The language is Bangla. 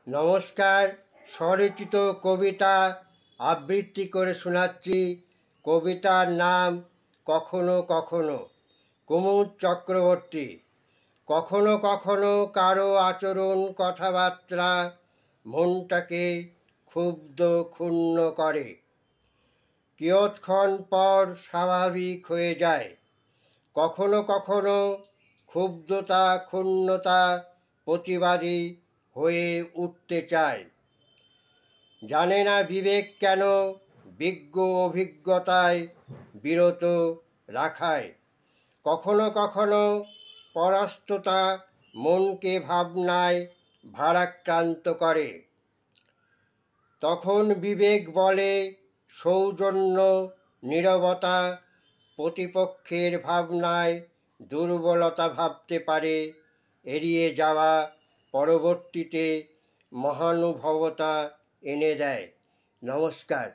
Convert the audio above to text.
নমস্কার। স্বরচিত কবিতা আবৃত্তি করে শোনাচ্ছি। কবিতার নাম কখনো কখনো। কুমুদ চক্রবর্তী। কখনো কখনো কারো আচরণ কথাবার্তা মনটাকে ক্ষুব্ধ ক্ষুণ্ণ করে, কিয়ৎক্ষণ পর স্বাভাবিক হয়ে যায়। কখনো কখনো ক্ষুব্ধতা ক্ষুণ্ণতা প্রতিবাদী হয়ে উঠতে চায়। জানে না বিবেক কেন বিজ্ঞ অভিজ্ঞতায় বিরত রাখায়। কখনো কখনো পরাস্ততা মনকে ভাবনায় ভারাক্রান্ত করে। তখন বিবেক বলে সৌজন্য নীরবতা প্রতিপক্ষের ভাবনায় দুর্বলতা ভাবতে পারে, এড়িয়ে যাওয়া পরবর্তীতে মহানুভবতা এনে দেয়। নমস্কার।